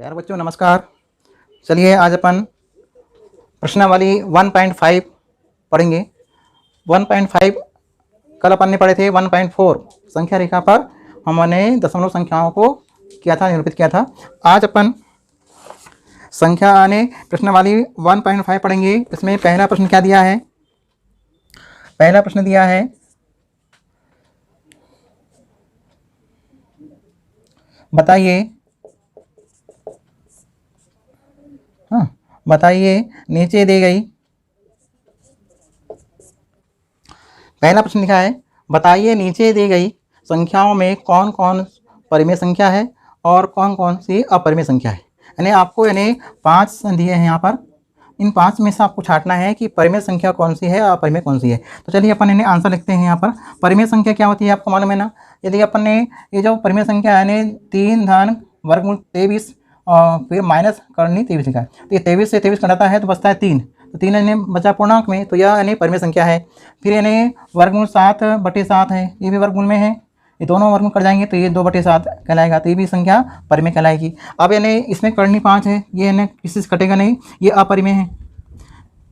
प्यारे बच्चों नमस्कार। चलिए आज अपन प्रश्नावली 1.5 पढ़ेंगे। 1.5 कल अपन ने पढ़े थे। 1.4 संख्या रेखा पर हमने दशमलव संख्याओं को किया था, निरूपित किया था। आज अपन संख्या आने प्रश्नावली 1.5 पढ़ेंगे। इसमें पहला प्रश्न क्या दिया है? पहला प्रश्न दिया है बताइए नीचे दी गई, पहला प्रश्न लिखा है बताइए नीचे दी गई संख्याओं में कौन कौन परिमेय संख्या है और कौन कौन सी अपरिमेय संख्या है। यानी आपको 5 दिए हैं यहाँ पर। इन 5 में से आपको छांटना है कि परिमेय संख्या कौन सी है और अपरिमेय कौन सी है। तो चलिए अपन इन्हें आंसर लिखते हैं यहाँ पर। परिमेय संख्या क्या होती है आपको मालूम है ना। यदि अपन ने ये जो परिमेय संख्या है 3 धन वर्गमूल 23 और फिर माइनस करनी 23 लिखा है, तो ये 23 से 23 कटाता है तो बचता है 3, तो 3 यानी बचा पूर्णांक में, तो यह परिमेय संख्या है। फिर यानी वर्गमूल 7/7 है, ये भी वर्गमूल में है, ये दोनों वर्गमूल कर जाएंगे तो ये 2/7 कहलाएगा, तो ये भी संख्या परिमेय कहलाएगी। अब यानी इसमें करनी 5 है, ये यानी किसी से कटेगा नहीं, ये अपरिमेय है।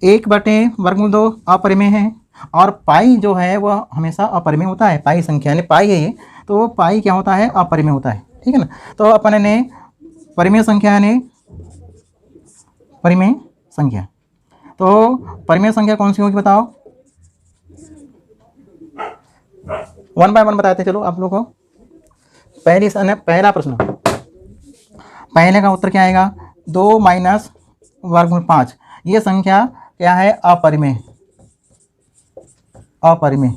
1/√2 अपरिमेय है और पाई जो है वह हमेशा अपरिमेय होता है। पाई संख्या यानी पाई है ये, तो पाई क्या होता है? अपरिमेय होता है। ठीक है ना। तो अपन ने परिमेय संख्या यानी परिमेय संख्या, तो परिमेय संख्या कौन सी होगी बताओ? 1 बाय 1 बताते चलो आप लोगों को। पहला प्रश्न, पहले का उत्तर क्या आएगा? 2 माइनस वर्गमूल 5, ये संख्या क्या है? अपरिमेय। अपरिमेय।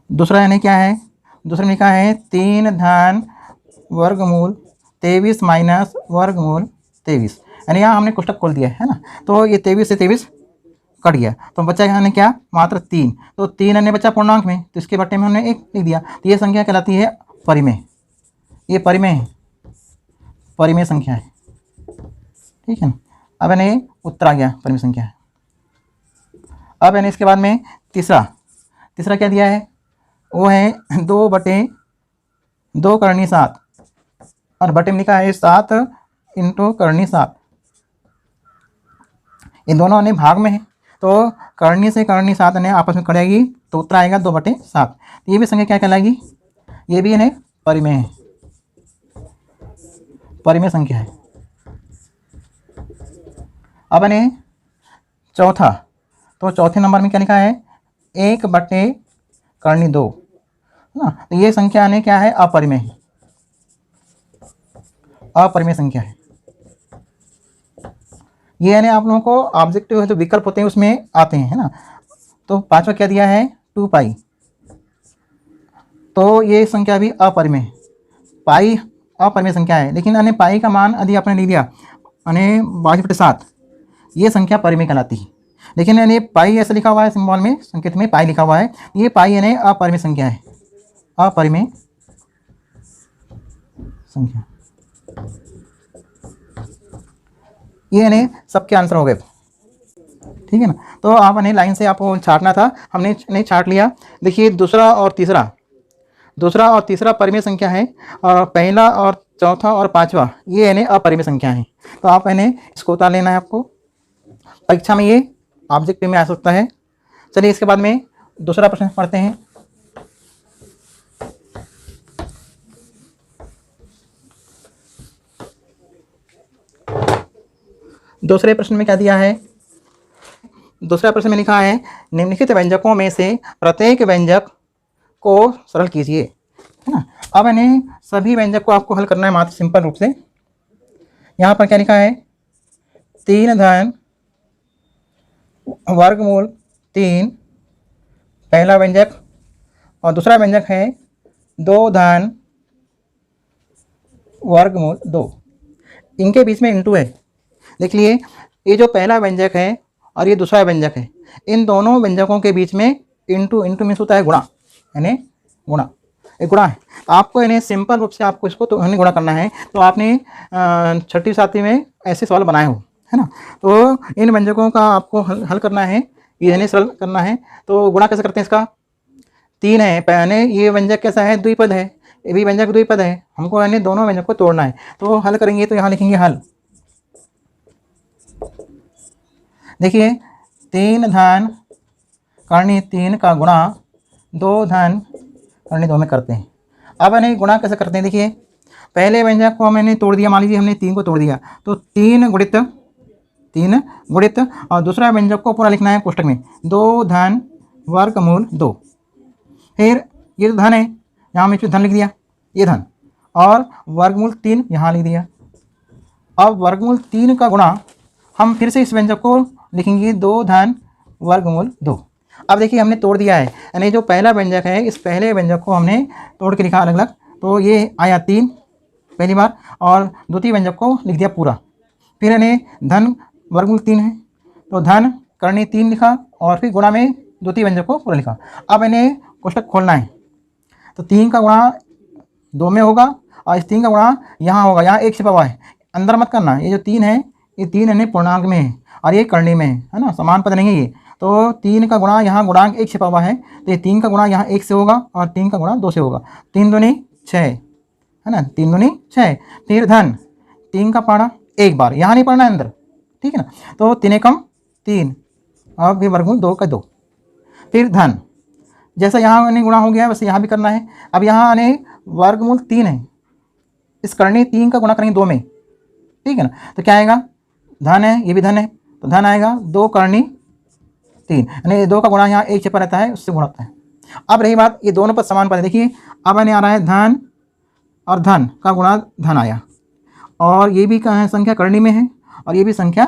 दूसरा यानी क्या है? दूसरा लिखा है 3 धन वर्गमूल 23 माइनस वर्गमूल 23, यानी यहाँ हमने कोष्टक खोल दिया है ना, तो ये 23 से 23 कट गया, तो बच्चा यहाँ ने क्या? मात्र 3, तो 3 अन्य बच्चा पूर्णांक में, तो इसके बट्टे में हमने 1 लिख दिया, तो ये संख्या कहलाती है परिमेय। ये परिमेय है, परिमेय संख्या है। ठीक है ना। अब यानी उत्तर आ गया परिमेय संख्या है। अब यानी इसके बाद में तीसरा क्या दिया है? वो है 2/2 करनी 7 और बटे में लिखा है 7 × करनी 7। इन दोनों ने भाग में है, तो करनी से करनी 7 ने आपस में करेगी तो उत्तर आएगा 2/7। तो ये भी संख्या क्या कहलाएगी? ये भी इन्हें परिमेय है, परिमेय संख्या है। अब इन्हें चौथा, तो चौथे नंबर में क्या लिखा है? 1/2 ना, तो ये संख्या ने क्या है? अपरिमेय है, अपरिमेय संख्या है। ये यानी आप लोगों को ऑब्जेक्टिव जो विकल्प होते हैं उसमें आते हैं, है ना। तो पांचवा क्या दिया है? 2 पाई, तो ये संख्या भी अपरिमेय। पाई अपरिमेय संख्या है, लेकिन यानी पाई का मान यदि आपने ले लिया यानी 22/7, ये संख्या परिमेय कहलाती है। लेकिन यानी पाई ऐसा लिखा हुआ है सिंबल में, संकेत में पाई लिखा हुआ है, ये पाई यानी अपरिमेय संख्या है, अपरिमेय संख्या। ये यानी सबके आंसर हो गए। ठीक है ना। तो आप यानी लाइन से आपको छांटना था, हमने नहीं छांट लिया। देखिए दूसरा और तीसरा परिमेय संख्या है, और पहला और चौथा और पांचवा ये यानी अपरिमेय संख्या है। तो आप यानी इसको उतार लेना है आपको, परीक्षा में ये ऑब्जेक्टिव में आ सकता है। चलिए इसके बाद में दूसरा प्रश्न पढ़ते हैं। दूसरे प्रश्न में क्या दिया है? दूसरा प्रश्न में लिखा है निम्नलिखित व्यंजकों में से प्रत्येक व्यंजक को सरल कीजिए, है ना। अब यानी सभी व्यंजक को आपको हल करना है मात्र सिंपल रूप से। यहाँ पर क्या लिखा है? 3 धन वर्गमूल 3 पहला व्यंजक, और दूसरा व्यंजक है 2 धन वर्गमूल 2। इनके बीच में इंटू है। देख लिए, ये जो पहला व्यंजक है और ये दूसरा व्यंजक है, इन दोनों व्यंजकों के बीच में इंटू मीन्स होता है गुणा, यानी गुणा, एक गुणा है। आपको यानी सिंपल रूप से आपको इसको तो गुणा करना है। तो आपने 6वीं 7वीं में ऐसे सवाल बनाए हो, है ना। तो इन व्यंजकों का आपको हल करना है, यानी सरल करना है। तो गुणा कैसे करते हैं इसका? 3 है, यानी ये व्यंजक कैसा है? द्विपद है, ये भी व्यंजक द्विपद है, हमको यानी दोनों व्यंजक को तोड़ना है। तो हल करेंगे तो यहाँ लिखेंगे हल। देखिए 3 धन करनी 3 का गुणा 2 धन करनी 2 में करते हैं। अब यानी गुणा कैसे करते हैं, देखिए पहले व्यंजक को मैंने तोड़ दिया, मान लीजिए हमने 3 को तोड़ दिया तो 3 गुणित और दूसरा व्यंजक को पूरा लिखना है कोष्टक में 2 धन वर्गमूल 2। फिर ये जो धन है यहाँ में धन लिख दिया, ये धन, और वर्गमूल 3 यहाँ लिख दिया। अब वर्गमूल 3 का गुणा हम फिर से इस व्यंजक को लिखेंगे 2 धन वर्गमूल 2। अब देखिए हमने तोड़ दिया है, यानी जो पहला व्यंजक है इस पहले व्यंजक को हमने तोड़ के लिखा अलग अलग, तो ये आया 3 पहली बार, और द्वितीय व्यंजक को लिख दिया पूरा। फिर यानी धन वर्गमूल 3 है तो धन करनी 3 लिखा, और फिर गुणा में द्वितीय व्यंजक को पूरा लिखा। अब इन्हें कोष्टक खोलना है तो 3 का गुणा 2 में होगा और इस 3 का गुणा यहाँ होगा, यहाँ 1 छिपा हुआ है, अंदर मत करना। ये जो 3 है ये 3 यानी पूर्णांक में है और ये करनी में है ना, समान पद नहीं है ये। तो 3 का गुणा यहाँ गुणांक 1 छिपा हुआ है तो ये 3 का गुणा यहाँ 1 से होगा और 3 का गुणा 2 से होगा। 3 दूनी 6 है ना, 3 दूनी 6। फिर धन 3 का पढ़ा एक बार, यहाँ नहीं पढ़ना है अंदर, ठीक है ना। तो 3 एकम 3 और फिर वर्गमूल 2 का 2। फिर धन जैसा यहाँ यानी गुणा हो गया वैसे यहाँ भी करना है। अब यहाँ यानी वर्गमूल 3 है, इस करनी 3 का गुणा करेंगे 2 में, ठीक है ना। तो क्या आएगा, धन है, ये भी धन है तो धन आएगा 2 करनी 3, यानी 2 का गुणा यहाँ 1 छिपा रहता है उससे गुणा होता है। अब रही बात ये दोनों पद समान पद है, देखिए अब यानी आ रहा है धन और धन का गुणा धन आया, और ये भी कहाँ है संख्या करनी में है और ये भी संख्या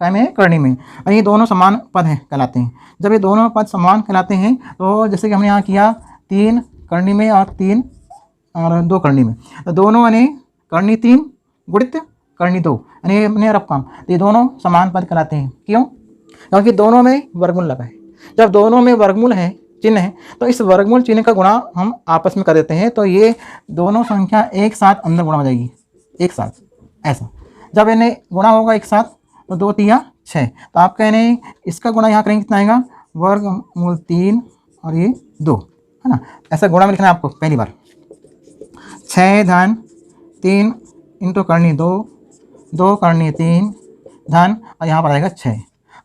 क्या में है, करनी में। और ये दोनों समान पद हैं कहलाते हैं। जब ये दोनों पद समान कहलाते हैं तो जैसे कि हमने यहाँ किया 3 करनी में और 3 और 2 करनी में, तो दोनों यानी करनी 3 गुणित करनी 2 यानी अपने रफ काम, तो ये दोनों समान पद कहलाते हैं। क्यों, क्योंकि दोनों में वर्गमूल लगा है। जब दोनों में वर्गमूल है चिन्ह है तो इस वर्गमूल चिन्ह का गुणा हम आपस में कर देते हैं, तो ये दोनों संख्या एक साथ अंदर गुणा हो जाएगी, एक साथ ऐसा। जब इन्हें गुणा होगा एक साथ तो 2 तिया 6, तो आप कह रहे हैं इसका गुणा यहाँ करेंगे कितना आएगा, वर्गमूल 3 और ये 2 है ना, ऐसा गुणा में लिखना है आपको पहली बार। 6 धन 3 इंटू करनी 2, 2 करनी 3 धन और यहाँ पर आएगा 6।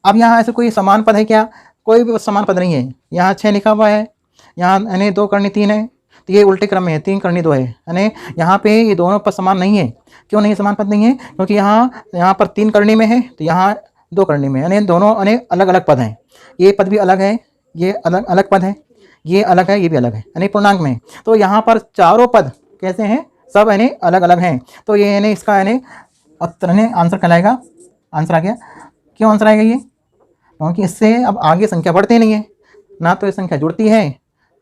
अब यहाँ ऐसे कोई समान पद है क्या, कोई भी समान पद नहीं है। यहाँ 6 लिखा हुआ है, यहाँ यानी 2 करनी 3 है तो ये उल्टे क्रम में है, 3 करनी 2 है, यानी यहाँ पे ये दोनों पद समान नहीं है। क्यों नहीं समान पद नहीं है, क्योंकि यहाँ पर 3 करनी में है तो यहाँ 2 करनी में, यानी दोनों यानी अलग अलग पद हैं। ये पद भी अलग है, ये अलग अलग पद है, ये अलग है, ये भी अलग है, यानी पूर्णांक में। तो यहाँ पर चारों पद कैसे हैं, सब यानी अलग अलग हैं। तो ये यानी इसका यानी आंसर कहलाएगा, आंसर आ गया। क्यों आंसर आएगा ये, क्योंकि इससे अब आगे संख्या बढ़ती नहीं है, ना तो ये संख्या जुड़ती है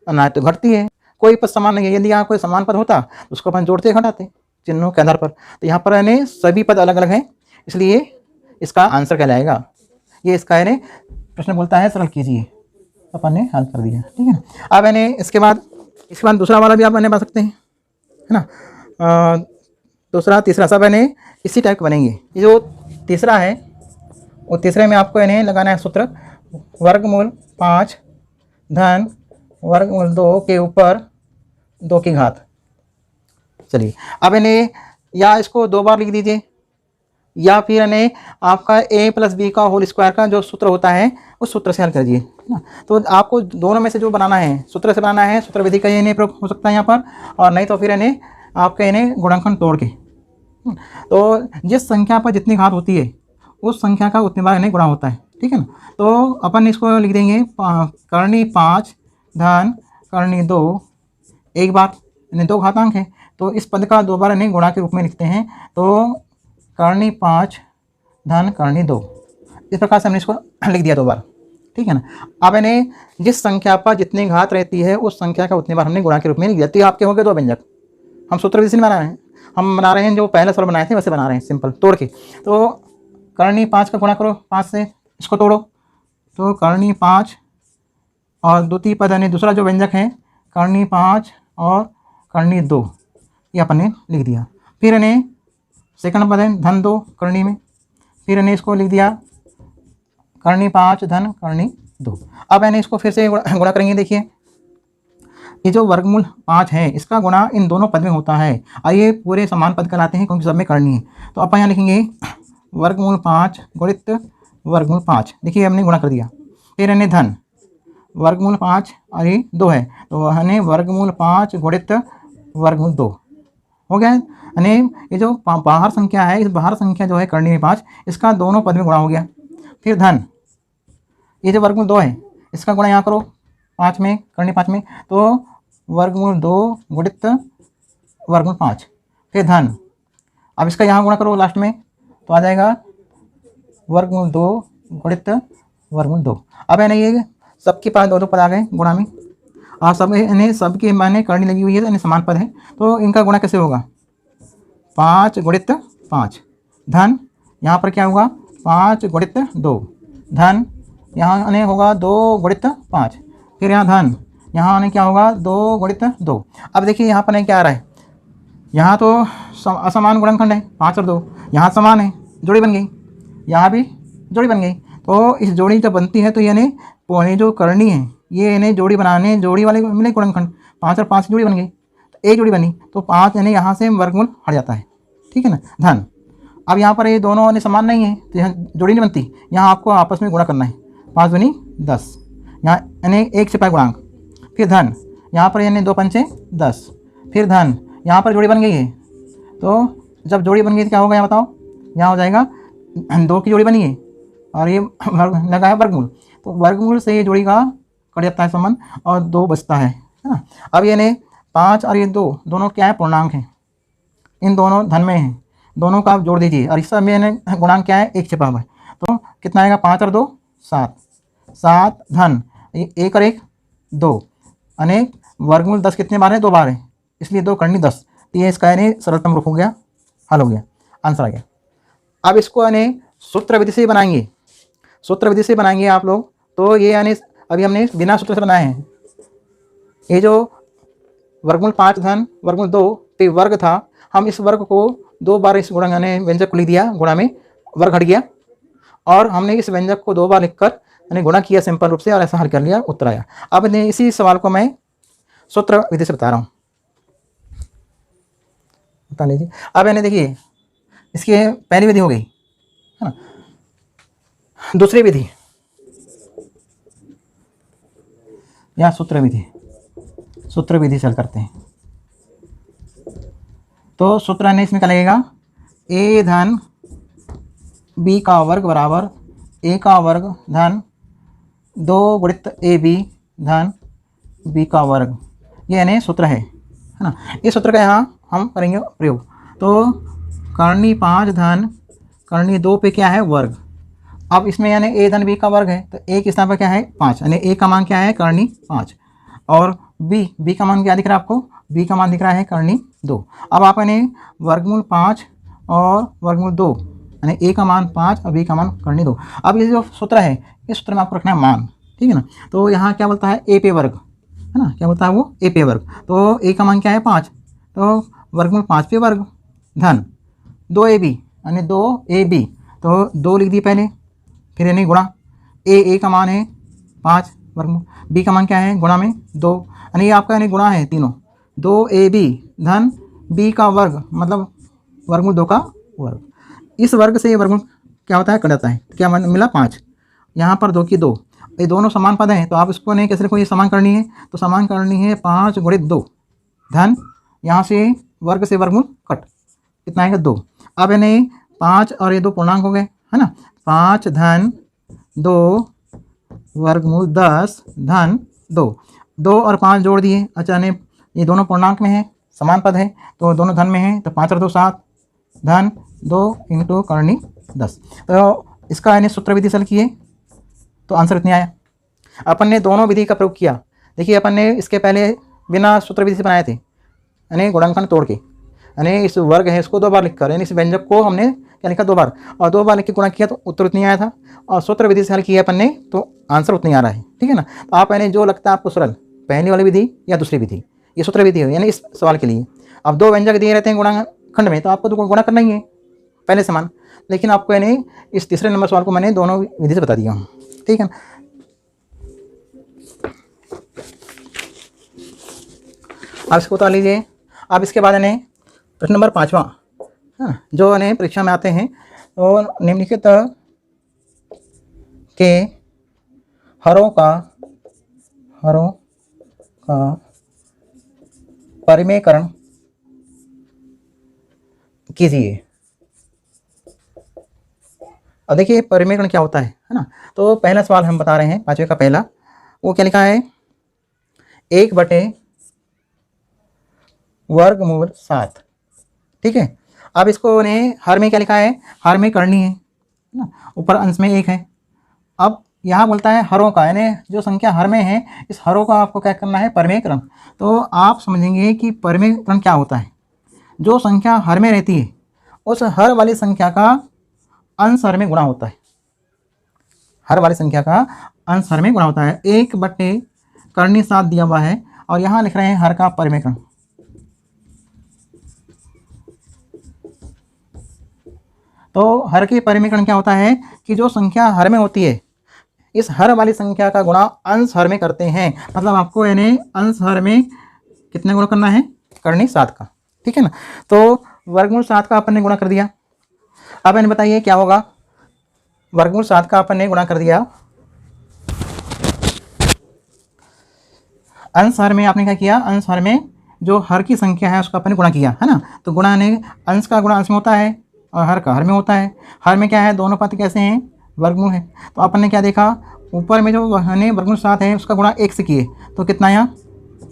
और ना तो घटती है। कोई पद समान नहीं है, यदि यहाँ कोई समान पद होता तो उसको अपन जोड़ते घटाते चिन्हों के आधार पर। तो यहाँ पर यानी सभी पद अलग अलग हैं, इसलिए इसका आंसर कहलाएगा। ये इसका यानी प्रश्न बोलता है सरल कीजिए, अपन ने हल कर दिया, ठीक है ना। अब यानी इसके बाद दूसरा वाला भी आप बना सकते हैं, है ना। दूसरा तीसरा सब यानी इसी टाइप के बनेंगे। ये जो तीसरा है वो तीसरे में आपको यानी लगाना है सूत्र, वर्गमूल 5 धन वर्गमूल 2 के ऊपर 2 की घात। चलिए अब इन्हें या इसको 2 बार लिख दीजिए, या फिर यानी आपका a + b का होल स्क्वायर का जो सूत्र होता है उस सूत्र से हल करिए, है ना। तो आपको दोनों में से जो बनाना है सूत्र से बनाना है, सूत्र विधि का ये प्रयोग हो सकता है यहाँ पर, और नहीं तो फिर यानी आपके यानी गुणनखंड तोड़ के। तो जिस संख्या पर जितनी घात होती है उस संख्या का उतनी बार यानी गुणा होता है, ठीक है ना। तो अपन इसको लिख देंगे करनी 5 धन करनी 2 एक बार, यानी 2 घातांक है तो इस पद का 2 बार यानी गुणा के रूप में लिखते हैं। तो करनी 5 धन करनी 2, इस प्रकार से हमने इसको लिख दिया 2 बार, ठीक है ना। अब यानी जिस संख्या पर जितनी घात रहती है उस संख्या का उतनी बार हमने गुणा के रूप में लिख दिया। तो आपके हो गए 2 व्यंजक। हम सूत्र विधि से नहीं बना रहे हैं, हम बना रहे हैं जो पहले स्वर बनाए थे वैसे बना रहे हैं, सिंपल तोड़ के। तो करनी 5 का गुणा करो 5 से, इसको तोड़ो, तो करनी 5 और द्वितीय पद यानी दूसरा जो व्यंजक है करनी 5 और करनी 2, ये अपन ने लिख दिया। फिर यानी सेकंड पद है धन 2 करनी में, फिर यानी इसको लिख दिया करनी 5 धन करनी 2। अब यानी इसको फिर से गुणा करेंगे। देखिए ये जो वर्गमूल 5 है इसका गुणा इन दोनों पद में होता है और ये पूरे समान पद कहलाते हैं क्योंकि सब में करनी है। तो अपन यहाँ लिखेंगे वर्गमूल 5 गुणित वर्गमूल 5। देखिए हमने गुणा कर दिया। फिर यानी धन वर्गमूल 5 और ये 2 है तो यानी वर्गमूल 5 गुणित वर्गमूल 2 हो गया। यानी ये जो बाहर संख्या है, इस बाहर संख्या जो है करनी में 5, इसका दोनों पद में गुणा हो गया। फिर धन ये जो वर्गमूल 2 है इसका गुणा यहाँ करो 5 में, करनी 5 में, तो वर्गमूल 2 गुणित वर्गमूल 5। फिर धन, अब इसका यहाँ गुणा करो लास्ट में तो आ जाएगा वर्गमूल 2 गुणित वर्गमूल 2। अब है ना ये सबके पास दो पद आ गए गुणा में और सब इन्हें सबके माने करनी लगी हुई है, यानी समान पद है तो इनका गुणा कैसे होगा 5 गुणित 5। धन यहाँ पर क्या होगा 5 गुणित 2। धन यहाँ आने होगा 2 गुणित 5। फिर यहाँ धन यहाँ आने क्या होगा 2 गुणित 2। अब देखिए यहाँ पर नहीं क्या आ रहा है, यहाँ तो असमान गुणनखंड है 5 और 2, यहाँ समान है जोड़ी बन गई, यहाँ भी जोड़ी बन गई। तो इस जोड़ी जब बनती है तो यानी पौने जो करनी है ये यानी जोड़ी बनाने जोड़ी वाले मिले गुणनखंड 5 और 5 की जोड़ी बन गई तो एक जोड़ी बनी तो 5 यानी यहाँ से वर्गमूल हट जाता है, ठीक है ना। धन अब यहाँ पर ये दोनों यानी समान नहीं है तो यहाँ जोड़ी नहीं बनती, यहाँ आपको आपस में गुणा करना है 5 दूनी 10, यहाँ यानी 1 से पाए गुणांक। फिर धन यहाँ पर यानी 2 पंचे 10। फिर धन यहाँ पर जोड़ी बन गई है तो जब जोड़ी बन गई तो क्या होगा यहाँ बताओ, यहाँ हो जाएगा 2 की जोड़ी बनी है और ये लगा है वर्गमूल, तो वर्गमूल से ये जोड़ी का कट जाता है संबंध और 2 बचता है ना। अब ये ने 5 और ये 2 दोनों क्या है पूर्णांक हैं, इन दोनों धन में हैं, दोनों का आप जोड़ दीजिए और इस सब में गुणांक क्या है 1 छिपा हुआ है तो कितना आएगा 5 और 2 7। 7 धन 1 और 1 2 अनेक वर्गमूल 10 कितने बार है 2 बार है इसलिए 2 करनी 10। तो ये इसका यानी सरलतम रूप हो गया, हल हो गया, आंसर आ गया। अब इसको यानी सूत्र विधि से बनाएंगे, सूत्र विधि से बनाएंगे आप लोग तो ये यानी अभी हमने बिना सूत्र से बनाए हैं। ये जो वर्गमूल 5 धन वर्गमूल 2 पे वर्ग था, हम इस वर्ग को 2 बार इस गुणा यानी व्यंजक को लिख दिया, गुणा में वर्ग हट गया और हमने इस व्यंजक को 2 बार लिखकर यानी गुणा किया सिंपल रूप से और ऐसा हल कर लिया, उत्तर आया। अब इसी सवाल को मैं सूत्र विधि से बता रहा हूँ, बता लीजिए। अब यानी देखिए इसकी पहली विधि हो गई है ना, दूसरी विधि या सूत्र विधि से हल करते हैं। तो सूत्र है इसमें क्या लगेगा a धन b का वर्ग बराबर a का वर्ग धन 2 गुणित ab धन b का वर्ग, ये यानी सूत्र है ना। इस सूत्र का यहाँ हम करेंगे प्रयोग। तो करनी 5 धन करनी 2 पे क्या है वर्ग, अब इसमें यानी a धन b का वर्ग है तो a के स्थान पर क्या है 5, यानी a का मान क्या है करनी 5 और b का मान क्या दिख रहा है आपको, b का मान दिख रहा है करनी 2। अब आप यानी वर्गमूल 5 और वर्गमूल 2 यानी a का मान 5 और b का मान करनी 2। अब ये जो सूत्र है इस सूत्र में आपको रखना है मान, ठीक है ना। तो यहाँ क्या बोलता है a पे वर्ग है ना, क्या बोलता है वो a पे वर्ग, तो a का मान क्या है 5 तो वर्गमूल 5 पे वर्ग धन 2ab यानी 2ab तो 2 लिख दिए पहले, फिर यानी गुणा a का मान है 5 वर्गमूल, b का मान क्या है गुणा में 2 यानी ये आपका यानी गुणा है तीनों 2ab धन b का वर्ग मतलब वर्गमूल 2 का वर्ग। इस वर्ग से ये वर्गमूल क्या होता है कट जाता है, क्या मिला 5, यहाँ पर 2 की 2, ये दोनों समान पद हैं तो आप इसको नहीं कैसे लिखो, ये समान करनी है तो समान करनी है 5 गुणित 2 धन यहाँ से वर्ग से वर्गमूल कट, कितना आएगा 2। अब यानी 5 और ये 2 पूर्णांक हो गए है ना, 5 धन 2 वर्गमूल 10 धन 2 और 5 जोड़ दिए, अच्छा ने ये दोनों पूर्णांक में है समान पद है तो दोनों धन में है तो 5 और 2 7 धन 2 इंटू करनी 10। तो इसका यानी सूत्र विधि से हल किए तो आंसर इतने आया। अपन ने दोनों विधि का प्रयोग किया, देखिए अपन ने इसके पहले बिना सूत्र विधि से बनाए थे यानी गुणनखंड तोड़ के, यानी इस वर्ग है इसको 2 बार लिखकर यानी इस व्यंजक को हमने क्या लिखा 2 बार और 2 बार लिख के गुणा किया तो उत्तर उतनी आया था और सूत्र विधि से हल किया अपन ने तो आंसर उतनी आ रहा है, ठीक है ना। तो आप यानी जो लगता है आपको सरल पहली वाली विधि या दूसरी विधि, ये सूत्र विधि है यानी इस सवाल के लिए। अब 2 व्यंजक दिए रहते हैं गुणनखंड में तो आपको तो गुणा करना ही है पहले समान, लेकिन आपको यानी इस तीसरे नंबर सवाल को मैंने दोनों विधि से बता दिया हूँ, ठीक है। आप इसको उतार लीजिए। अब इसके बाद यानी प्रश्न नंबर 5वां, हाँ, जो यानी परीक्षा में आते हैं, तो निम्नलिखित के हरों का परिमेयकरण कीजिए। अब देखिए परिमेयकरण क्या होता है ना। तो पहला सवाल हम बता रहे हैं 5वें का पहला, वो क्या लिखा है, 1/वर्गमूल 7। ठीक है। अब इसको ने हर में क्या लिखा है, हर में करनी है ना, ऊपर अंश में 1 है। अब यहाँ बोलता है हरों का, यानी जो संख्या हर में है, इस हरों का आपको क्या करना है, परिमेयकरण। तो आप समझेंगे कि परिमेयकरण क्या होता है। जो संख्या हर में रहती है उस हर वाली संख्या का अंश हर में गुणा होता है। हर वाली संख्या का अंश हर में गुणा होता है। 1/7 दिया हुआ है और यहाँ लिख रहे हैं हर का परिमेयकरण। तो हर के परिमेयकरण क्या होता है कि जो संख्या हर में होती है, इस हर वाली संख्या का गुणा अंश हर में करते हैं। मतलब आपको यानी अंश हर में कितने गुणा करना है, करनी 7 का। ठीक है ना। तो वर्गमूल 7 का अपन ने गुणा कर दिया। अब इन्हें बताइए क्या होगा, वर्गमूल 7 का अपन ने गुणा कर दिया, अंश हर में आपने क्या किया, अंश हर में जो हर की संख्या है उसका अपन ने गुणा किया, है ना। तो गुणा ने अंश का गुणा अंश में होता है और हर का हर में होता है। हर में क्या है, दोनों पद कैसे हैं, वर्गमूल है। तो अपन ने क्या देखा, ऊपर में जो वर्गमूल 7 है उसका गुणा 1 से किए तो कितना आया,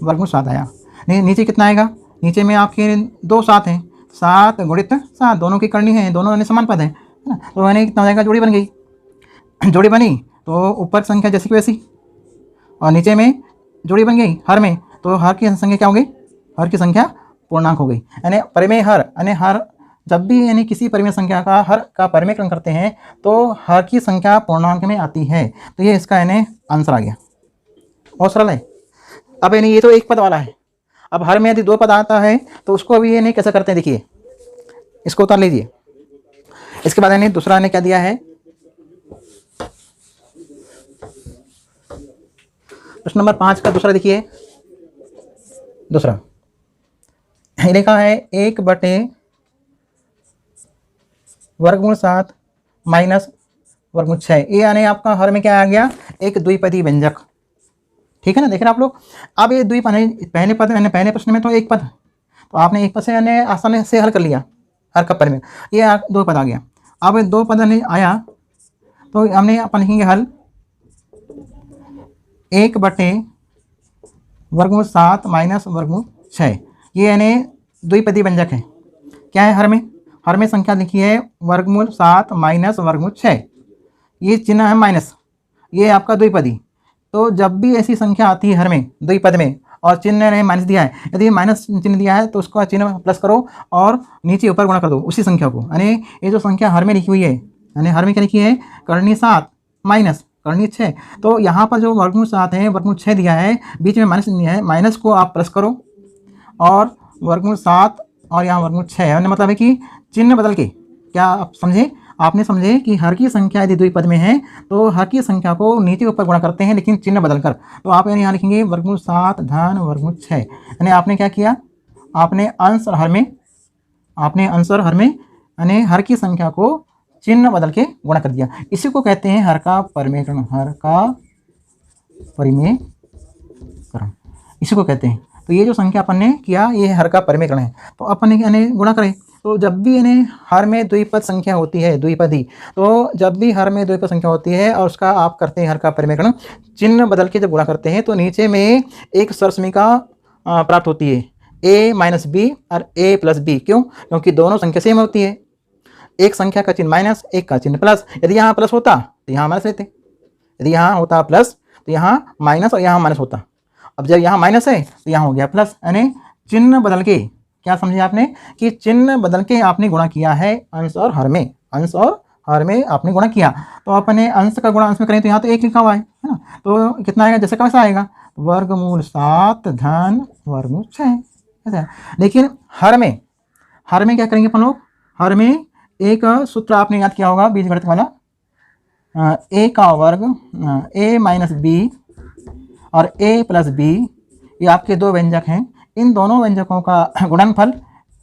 वर्गमूल 7 आया। नीचे कितना आएगा, नीचे में आपके 2 7 हैं, 7 गुणित 7, दोनों की करनी है, दोनों समान पद है ना। तो यानी कितना हो जाएगा, जोड़ी बन गई। जोड़ी बनी तो ऊपर संख्या जैसी की वैसी और नीचे में जोड़ी बन गई हर में, तो हर की संख्या क्या हो गई, हर की संख्या पूर्णांक हो गई। यानी परिमेय हर, यानी हर जब भी यानी किसी परिमेय संख्या का हर का परिमेयकरण करते हैं तो हर की संख्या पूर्णांक में आती है। तो ये इसका यानी आंसर आ गया। बहुत सरल है। अब यानी ये तो एक पद वाला है। अब हर में यदि 2 पद आता है तो उसको अभी ये नहीं कैसे करते हैं, देखिए इसको उतार लीजिए। इसके बाद यानी दूसरा ने क्या दिया है, प्रश्न नंबर 5 का दूसरा देखिए। दूसरा लिखा है 1/वर्गमूल 7 माइनस वर्गमूल 6। ये यानी आपका हर में क्या आ गया, एक द्विपदी व्यंजक। ठीक है ना, देख रहे आप लोग। अब ये द्विपद, पहले पद यानी पहले प्रश्न में तो एक पद, तो आपने एक पद से यानी आसानी से हल कर लिया हर का परिमेय, ये 2 पद आ गया। अब 2 पद आया तो हमने अपन लिखेंगे हल 1/वर्गमूल 7 माइनस वर्गमूल 6। ये यानी द्विपदी व्यंजक है। क्या है, हर में संख्या लिखी है वर्गमूल 7 माइनस वर्गमूल 6। ये चिन्ह है माइनस, ये आपका द्विपदी। तो जब भी ऐसी संख्या आती है हर में द्विपद में और चिन्ह ने माइनस दिया है, यदि माइनस चिन्ह दिया है तो उसका चिन्ह प्लस करो और नीचे ऊपर गुणा कर दो उसी संख्या को। यानी ये जो संख्या हर में लिखी हुई है, यानी हर में क्या लिखी है, करनी 7 माइनस करनी 6। तो यहाँ पर जो वर्गमूल 7 है, वर्गमूल 6 दिया है, बीच में माइनस दिया है, माइनस को आप प्लस करो और वर्गमूल 7 और यहाँ वर्गमूल 6, मतलब है कि चिन्ह बदल के, क्या आप समझे, आपने समझे कि हर की संख्या यदि द्विपद में है तो हर की संख्या को नीचे ऊपर गुणा करते हैं लेकिन चिन्ह बदलकर। तो आप यानी यहाँ लिखेंगे वर्गमूल 7 धन वर्गमूल 6। यानी आपने क्या किया, आपने अंश और हर में यानी हर की संख्या को चिन्ह बदल के गुणा कर दिया। इसी को कहते हैं हर का परिमेयकरण, हर का परिमेयकरण इसी को कहते हैं। तो ये जो संख्या अपन ने किया ये हर का परिमेयकरण है। तो अपन ने यानी गुणा करें, तो जब भी यानी हर में द्विपद संख्या होती है, द्विपदी, तो जब भी हर में द्विपद संख्या होती है और उसका आप करते हैं हर का परिमेयकरण, चिन्ह बदल के जब गुणा करते हैं तो नीचे में एक सरसमीका प्राप्त होती है, a माइनस बी और a प्लस बी। क्यों, क्योंकि दोनों संख्या सेम होती है। एक संख्या का चिन्ह माइनस, एक का चिन्ह प्लस। यदि यहाँ प्लस होता तो यहाँ माइनस लेते, यदि यहाँ होता प्लस तो यहाँ माइनस और यहाँ माइनस होता। अब जब यहाँ माइनस है तो यहाँ हो गया प्लस। यानी चिन्ह बदल के, क्या समझे आपने कि चिन्ह बदल के आपने गुणा किया है अंश और हर में, अंश और हर में आपने गुणा किया। तो अपने अंश का गुणा अंश में करें तो यहाँ तो 1 लिखा हुआ है ना, तो कितना आएगा, जैसे कैसा आएगा, वर्गमूल 7 धन वर्गमूल 6 ऐसा। लेकिन हर में क्या करेंगे अपन लोग, हर में एक सूत्र आपने याद किया होगा बीजगणित वाला, a का वर्ग a माइनस बी और a प्लस बी, ये आपके 2 व्यंजक हैं। इन दोनों व्यंजकों का गुणनफल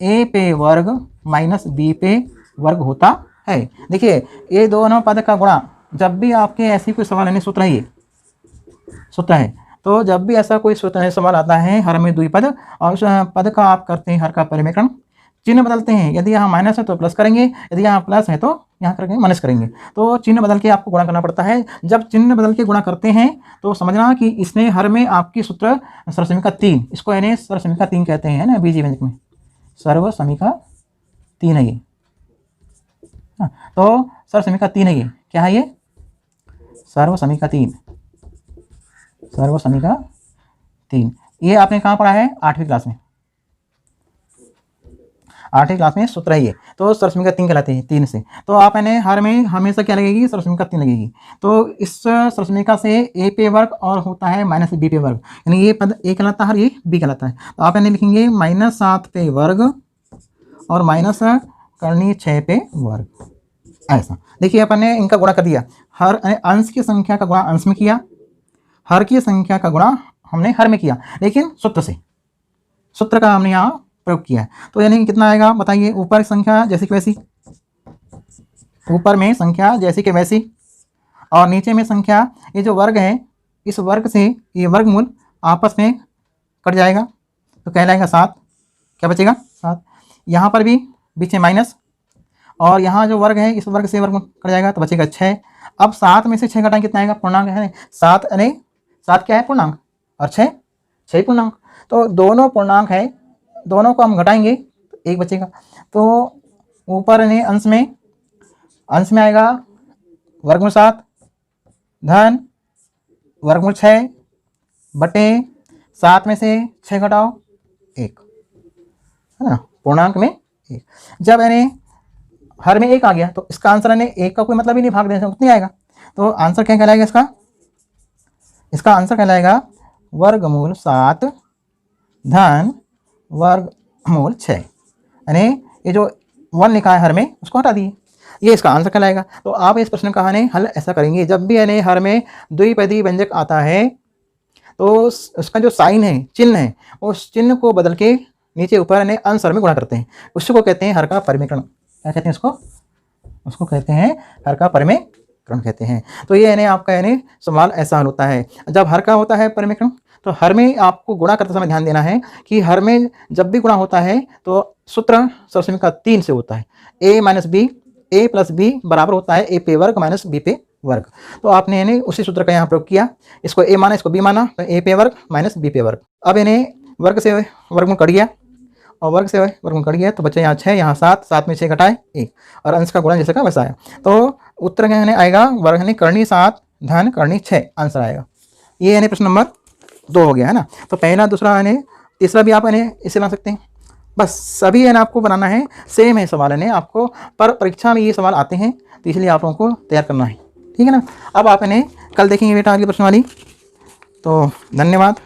ए पे वर्ग माइनस बी पे वर्ग होता है। देखिए ये दोनों पद का गुणा, जब भी आपके ऐसी कोई सवाल यानी सूत्र है, ये सूत्र है, तो जब भी ऐसा कोई सूत्र सवाल आता है हर में द्विपद और उस पद का आप करते हैं हर का परिमेकरण, चिन्ह बदलते हैं, यदि यहाँ माइनस है तो प्लस करेंगे, यदि यहाँ प्लस है तो यहाँ करके माइनस करेंगे, तो चिन्ह बदल के आपको गुणा करना पड़ता है। जब चिन्ह बदल के गुणा करते हैं तो समझना कि इसने हर में आपकी सूत्र सर्वसमीका 3, इसको यानी सर्वसमीका 3 कहते हैं ना बीजीय व्यंजक में, सर्वसमीका 3 है ये। तो सर्वसमीका 3 है ये, क्या है ये? सर्वसमीका 3, सर्वसमीका 3। ये आपने कहाँ पढ़ा है? 8वीं क्लास में, 8वीं क्लास में सूत्र है ये। तो सर्वसमीका 3 कहलाते हैं 3 से। तो आप यानी हर में हमेशा क्या लगेगी? सर्वसमीका 3 लगेगी। तो इस सर्वसमीका से ए पे वर्ग और होता है माइनस बी पे वर्ग, यानी ये पद ए कहलाता है और ये बी कहलाता है। तो आप यानी लिखेंगे -7 पे वर्ग और माइनस करनी 6 पे वर्ग, ऐसा। देखिए अपन ने इनका गुणा कर दिया, हर अंश की संख्या का गुणा अंश में किया, हर की संख्या का गुणा हमने हर में किया, लेकिन सूत्र से, सूत्र का हमने यहाँ प्रयोग किया है। तो यानी कितना आएगा बताइए? ऊपर संख्या जैसी कि वैसी, ऊपर में संख्या जैसी कि वैसी, और नीचे में संख्या, ये जो वर्ग है इस वर्ग से ये वर्गमूल आपस में कट जाएगा तो कहलाएगा 7, क्या बचेगा? 7। यहाँ पर भी बीच में माइनस, और यहाँ जो वर्ग है इस वर्ग से वर्गमूल कट जाएगा तो बचेगा 6। अब 7 में से 6 घटाएं, कितना आएगा? पूर्णांक है 7, यानी 7 क्या है? पूर्णांक, और 6 पूर्णांक। तो दोनों पूर्णांक है, दोनों को हम घटाएंगे तो 1 बचेगा। तो ऊपर ने अंश में आएगा वर्गमूल 7 धन वर्गमूल 6 बटे 7 में से 6 घटाओ 1, है ना, पूर्णांक में 1। जब यानी हर में 1 आ गया तो इसका आंसर यानी 1 का कोई मतलब ही नहीं, भाग देने से उतनी आएगा। तो आंसर क्या कहलाएगा इसका? इसका आंसर कहलाएगा वर्गमूल 7 धन वर्गमूल 6, यानी ये जो 1 लिखा है हर में उसको हटा दिए, ये इसका आंसर कहलाएगा। तो आप इस प्रश्न का हल ऐसा करेंगे, जब भी यानी हर में द्विपदी व्यंजक आता है तो उसका जो साइन है, चिन्ह है, उस चिन्ह को बदल के नीचे ऊपर यानी अंश हर में गुणा करते हैं, उसको कहते हैं हर का परिमेकरण। क्या कहते हैं उसको? उसको कहते हैं हर का परिमेकरण कहते हैं। तो ये यानी आपका यानी सवाल ऐसा हल होता है। जब हर का होता है परिमेकरण तो हर में आपको गुणा करते समय ध्यान देना है कि हर में जब भी गुणा होता है तो सूत्र सर्वसमीका 3 से होता है, a minus B, a plus B बराबर होता है a पे वर्ग माइनस b पे वर्ग। तो आपने यानी उसी सूत्र का यहाँ प्रयोग किया, इसको a माना इसको b माना, तो a पे वर्ग माइनस b पे वर्ग। अब यानी वर्ग से वर्गमूल कट गया और वर्ग से वर्गमूल कट गया तो बच्चे यहाँ 6, यहाँ 7, 7 में 6 घटाए 1, और अंश का गुणा जैसे का वैसा आया। तो उत्तर क्या आएगा? वर्ग यानी करनी 7 धन करनी 6 आंसर आएगा। ये यानी प्रश्न नंबर 2 हो गया, है ना। तो पहला, दूसरा यानी तीसरा भी आप यानी इसे बना सकते हैं। बस सभी यानी आपको बनाना है, सेम है सवाल यानी आपको, पर परीक्षा में ये सवाल आते हैं तो इसलिए आप लोगों को तैयार करना है, ठीक है ना। अब आप यानी कल देखेंगे बेटा अगली प्रश्न वाली। तो धन्यवाद।